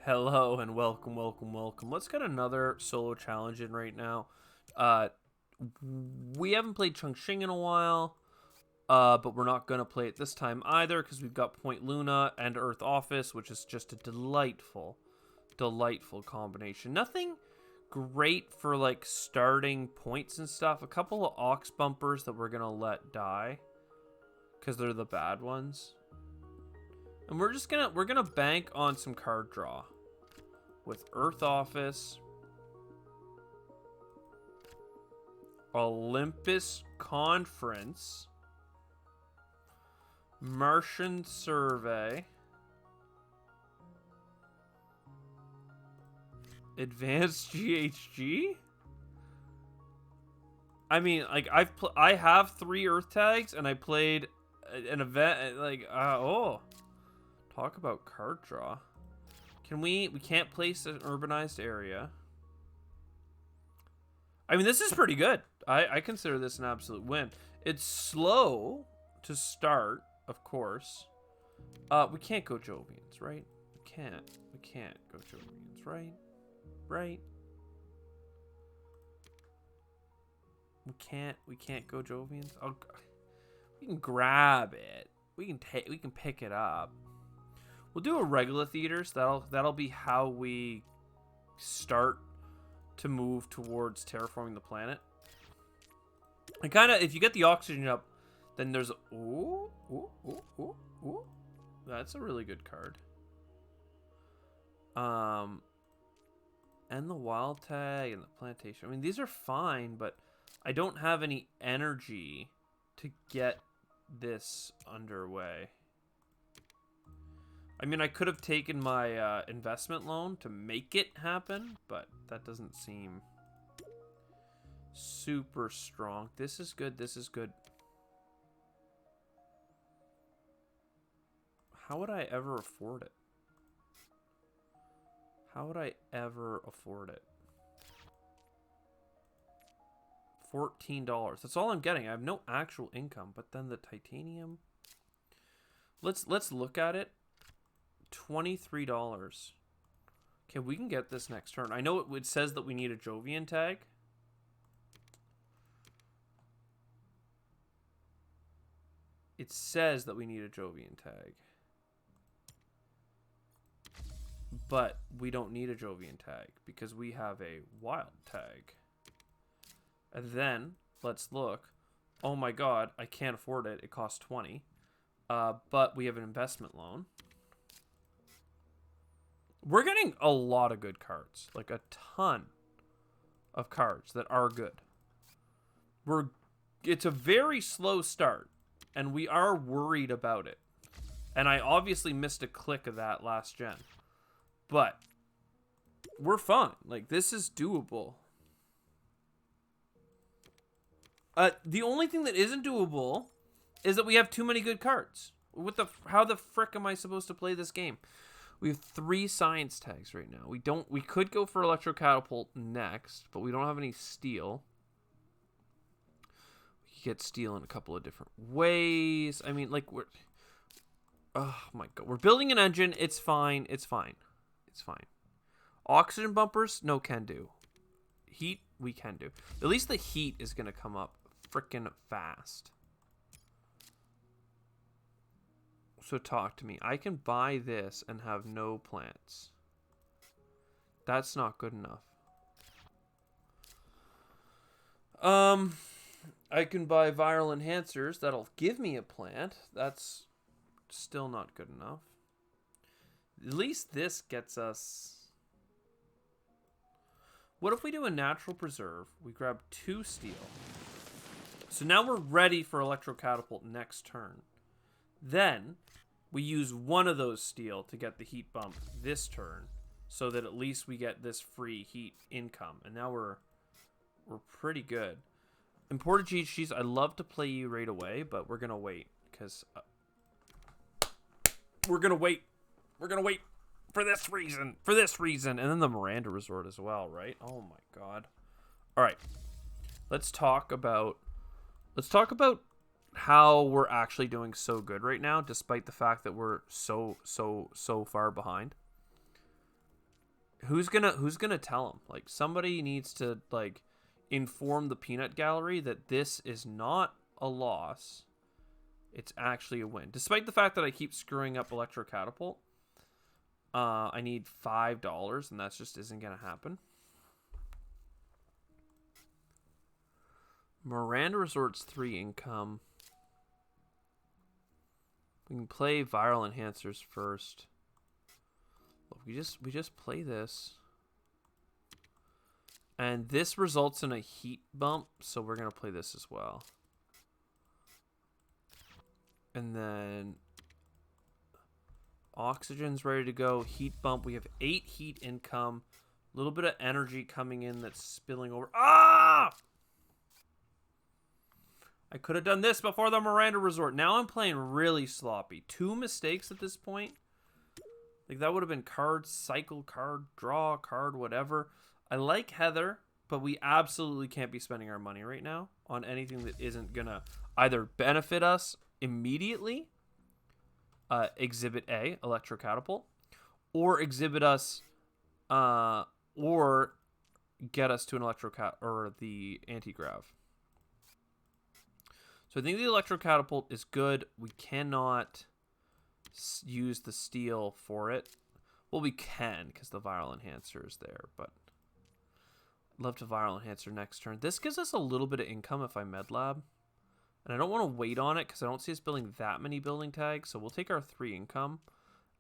Hello and welcome, welcome, welcome. Let's get another solo challenge in right now. Uh, we haven't played Chongqing in a while, but we're not gonna play it this time either because we've got Point Luna and Earth Office, which is just a delightful, delightful combination. Nothing great for like starting points and stuff. A couple of Ox bumpers that we're gonna let die because they're the bad ones. And we're gonna bank on some card draw with Earth Office, Olympus Conference, Martian Survey, Advanced GHG. I mean, like I have 3 Earth tags, and I played an event like talk about card draw. We can't place an urbanized area. I mean, this is pretty good. I consider this an absolute win. It's slow to start, of course. We can't go Jovians, right? We can't go Jovians, right? Right? We can't go Jovians. We can grab it. We can pick it up. We'll do a regular theaters. That'll be how we start to move towards terraforming the planet. And kind of, if you get the oxygen up, then there's ooh. That's a really good card. And the wild tag and the plantation. I mean, these are fine, but I don't have any energy to get this underway. I mean, I could have taken my investment loan to make it happen, but that doesn't seem super strong. This is good. This is good. How would I ever afford it? How would I ever afford it? $14. That's all I'm getting. I have no actual income, but then the titanium. Let's look at it. $23. Okay, we can get this next turn. I know it says that we need a Jovian tag. It says that we need a Jovian tag. But we don't need a Jovian tag because we have a wild tag. And then, let's look. Oh my god, I can't afford it. It costs 20. But we have an investment loan. We're getting a lot of good cards. Like a ton of cards that are good. It's a very slow start. And we are worried about it. And I obviously missed a click of that last gen. But we're fine. Like, this is doable. The only thing that isn't doable is that we have too many good cards. How the frick am I supposed to play this game? We have 3 science tags right now. We could go for electro catapult next, but we don't have any steel. We could get steel in a couple of different ways. I mean, like, oh my god. We're building an engine. It's fine. It's fine. It's fine. Oxygen bumpers? No, can do. Heat? We can do. At least the heat is going to come up freaking fast. So talk to me. I can buy this and have no plants. That's not good enough. I can buy viral enhancers. That'll give me a plant. That's still not good enough. At least this gets us... What if we do a natural preserve? We grab 2 steel. So now we're ready for electro catapult next turn. Then we use 1 of those steel to get the heat bump this turn, so that at least we get this free heat income. And now we're pretty good. Imported GHGs, I'd love to play you right away, but we're gonna wait because we're gonna wait for this reason, and then the Miranda Resort as well, right? Oh my god. All right, let's talk about how we're actually doing so good right now, despite the fact that we're so far behind. Who's gonna tell him? Like, somebody needs to, like, inform the peanut gallery that this is not a loss. It's actually a win. Despite the fact that I keep screwing up Electro Catapult. I need $5, and that just isn't gonna happen. Miranda Resort's 3 income. We can play Viral Enhancers first. Look, we just play this. And this results in a heat bump, so we're going to play this as well. And then Oxygen's ready to go. Heat bump. We have 8 heat income. A little bit of energy coming in that's spilling over. Ah! I could have done this before the Miranda Resort. Now I'm playing really sloppy. 2 mistakes at this point. Like, that would have been card, cycle, card, draw, card, whatever. I like Heather, but we absolutely can't be spending our money right now on anything that isn't going to either benefit us immediately, Exhibit A, Electro Catapult, or exhibit us, or get us to an or the Anti-Grav. So I think the Electro Catapult is good. We cannot use the steel for it. Well, we can because the Viral Enhancer is there, but I'd love to Viral Enhancer next turn. This gives us a little bit of income if I Medlab. And I don't want to wait on it because I don't see us building that many building tags. So we'll take our 3 income.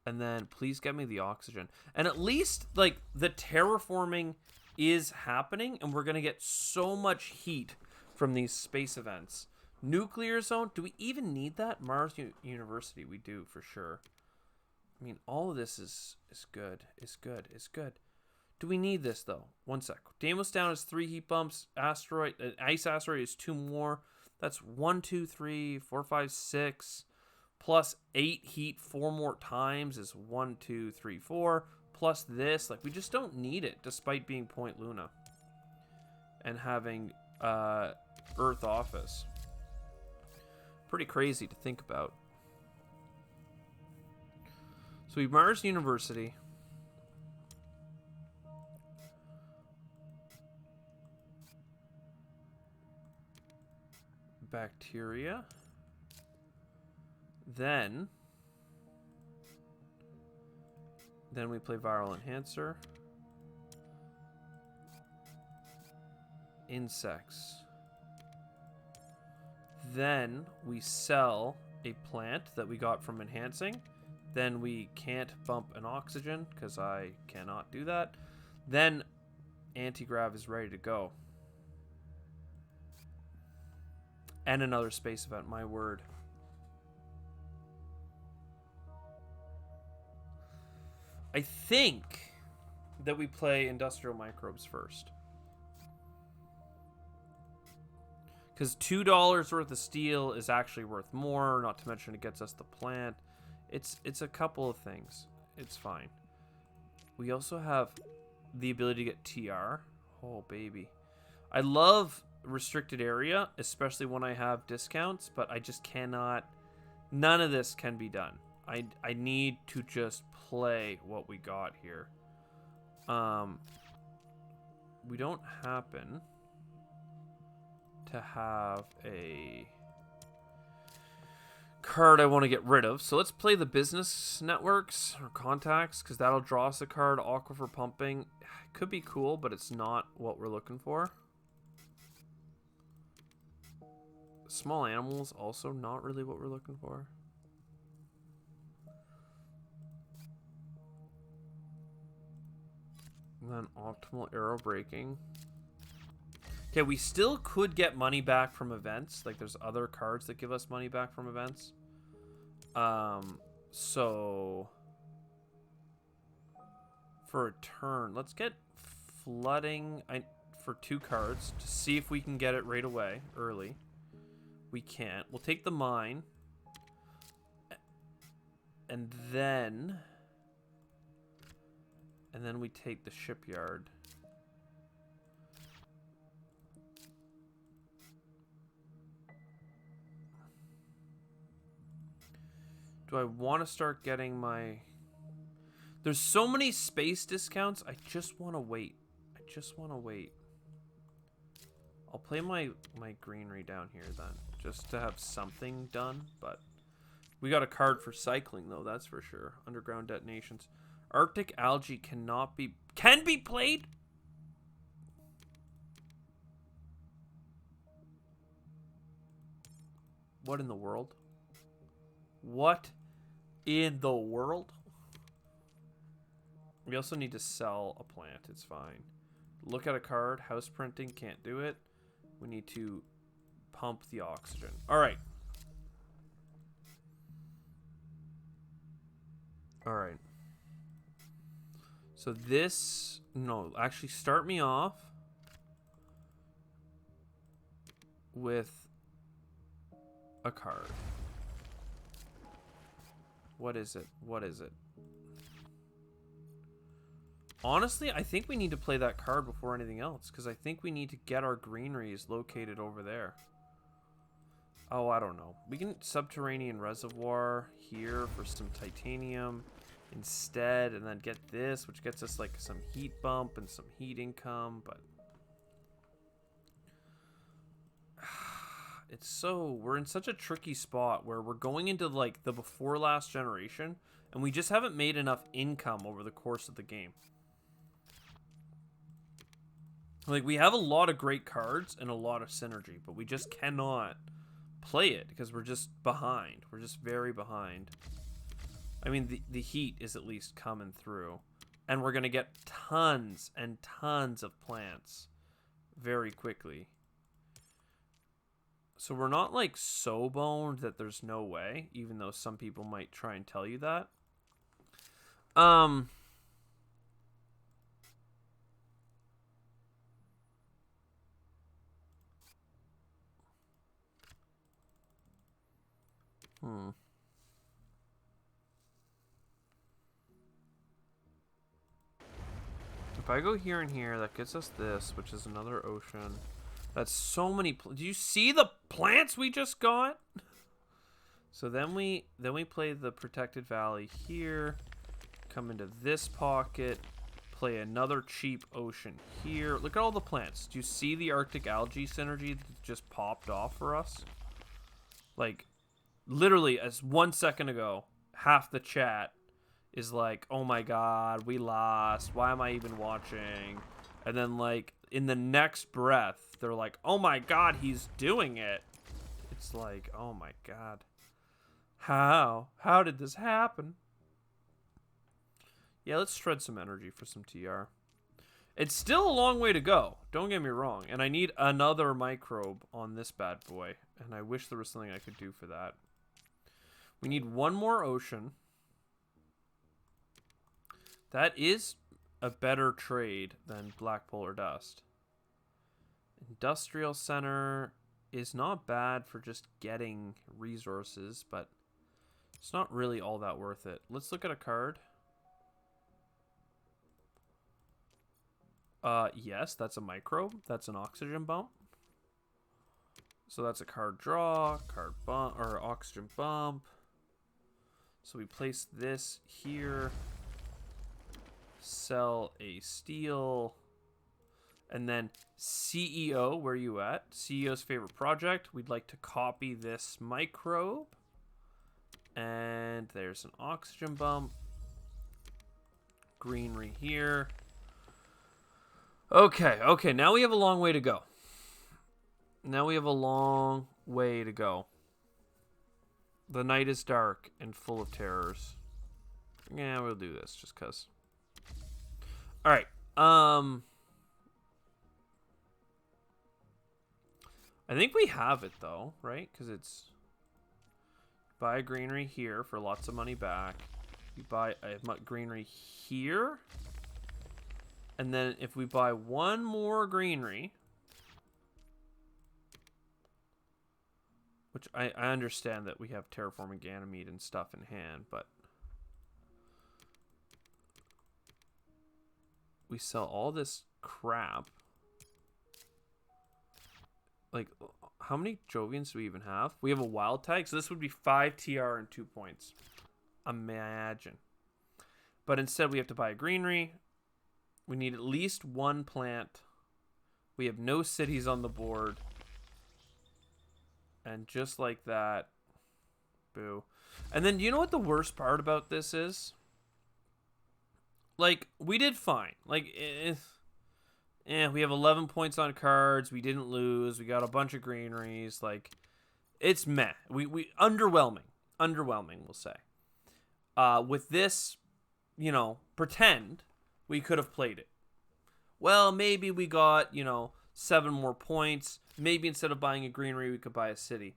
And then please get me the Oxygen. And at least, like, the terraforming is happening. And we're going to get so much heat from these space events. Nuclear zone. Do we even need that? Mars University. We do, for sure. I mean, all of this is good. Is good. Is good. Do we need this, though? One sec. Deimos down is 3 heat bumps. Asteroid, Ice Asteroid is 2 more. That's 1, 2, 3, 4, 5, 6. Plus 8 heat 4 more times is 1, 2, 3, 4. Plus this. Like, we just don't need it, despite being Point Luna. And having Earth Office. Pretty crazy to think about. So we Mars University. Bacteria. Then we play Viral Enhancer. Insects. Then we sell a plant that we got from enhancing. Then we can't bump an Oxygen because I cannot do that. Then Anti-Grav is ready to go. And another space event, my word. I think that we play Industrial Microbes first. Because $2 worth of steel is actually worth more, not to mention it gets us the plant. It's a couple of things. It's fine. We also have the ability to get TR. Oh, baby. I love restricted area, especially when I have discounts, but I just cannot. None of this can be done. I need to just play what we got here. We don't happen to have a card I want to get rid of, so let's play the business networks or contacts because that'll draw us a card. Aquifer pumping could be cool, but it's not what we're looking for. Small animals also not really what we're looking for. And then optimal arrow braking. Okay, we still could get money back from events. Like, there's other cards that give us money back from events. So for a turn, let's get flooding for 2 cards to see if we can get it right away, early. We can't. We'll take the mine. And then we take the shipyard. Do I want to start getting my... There's so many space discounts. I just want to wait. I just want to wait. I'll play my greenery down here then, just to have something done. But we got a card for cycling though, that's for sure. Underground detonations. Arctic algae can be played. What in the world? What in the world? We also need to sell a plant. It's fine. Look at a card. House printing. Can't do it. We need to pump the oxygen. All right. All right. So this... No, actually start me off with a card. What is it? What is it? Honestly, I think we need to play that card before anything else, because I think we need to get our greeneries located over there. Oh, I don't know. We can subterranean reservoir here for some titanium instead, and then get this, which gets us like some heat bump and some heat income, but it's so, we're in such a tricky spot where we're going into like the before last generation, and we just haven't made enough income over the course of the game. Like, we have a lot of great cards and a lot of synergy, but we just cannot play it because we're just behind. We're just very behind. I mean, the heat is at least coming through. And we're going to get tons and tons of plants very quickly. So we're not, like, so boned that there's no way, even though some people might try and tell you that. If I go here and here, that gets us this, which is another ocean. That's so many. Do you see the plants we just got? So then we play the protected valley here. Come into this pocket. Play another cheap ocean here. Look at all the plants. Do you see the Arctic algae synergy that just popped off for us? Like, literally, as 1 second ago, half the chat is like, oh my god, we lost. Why am I even watching? And then, like, in the next breath, they're like, oh my god, he's doing it. It's like, oh my god. How? How did this happen? Yeah, let's shred some energy for some TR. It's still a long way to go. Don't get me wrong. And I need another microbe on this bad boy. And I wish there was something I could do for that. We need one more ocean. That is a better trade than black polar dust. Industrial center is not bad for just getting resources, but it's not really all that worth it. Let's look at a card. Yes, that's a microbe. That's an oxygen bump. So that's a card draw, card bump, or oxygen bump. So we place this here. Sell a steel. And then CEO, where you at? CEO's favorite project. We'd like to copy this microbe. And there's an oxygen bump. Greenery here. Okay, now we have a long way to go. Now we have a long way to go. The night is dark and full of terrors. Yeah, we'll do this just cuz. Alright, I think we have it though, right? Because it's buy a greenery here for lots of money back. You buy a greenery here. And then if we buy one more greenery, which I understand that we have terraforming Ganymede and stuff in hand, but we sell all this crap. Like, how many Jovians do we even have? We have a wild tag, so this would be 5 TR and 2 points. Imagine. But instead we have to buy a greenery. We need at least one plant. We have no cities on the board. And just like that, boo. And then, you know what the worst part about this is? Like, we did fine. Like, we have 11 points on cards. We didn't lose. We got a bunch of greeneries. Like, it's meh. We underwhelming. Underwhelming, we'll say. With this, you know, pretend we could have played it. Well, maybe we got, you know, 7 more points. Maybe instead of buying a greenery, we could buy a city.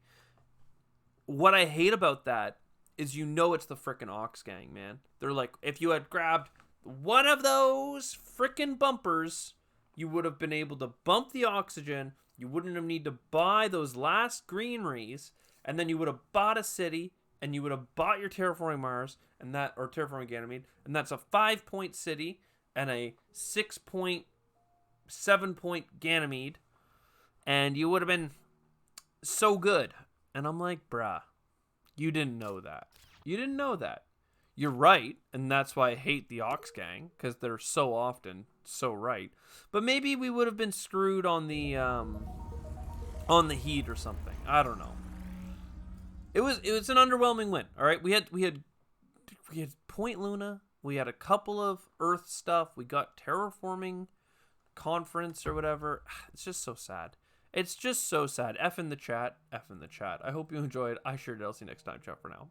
What I hate about that is, you know, it's the frickin' Ox Gang, man. They're like, if you had grabbed one of those frickin' bumpers, you would have been able to bump the oxygen. You wouldn't have need to buy those last greeneries, and then you would have bought a city, and you would have bought your Terraforming Mars, and that, or Terraforming Ganymede, and that's a 5-point city and a 6.7-point Ganymede, and you would have been so good. And I'm like, bruh, you didn't know that. You didn't know that. You're right, and that's why I hate the Ox Gang, because they're so often so right. But maybe we would have been screwed on the heat or something. I don't know. It was an underwhelming win. All right, we had Point Luna. We had a couple of Earth stuff. We got Terraforming Conference or whatever. It's just so sad. It's just so sad. F in the chat. F in the chat. I hope you enjoyed. I sure did. I'll see you next time. Ciao for now.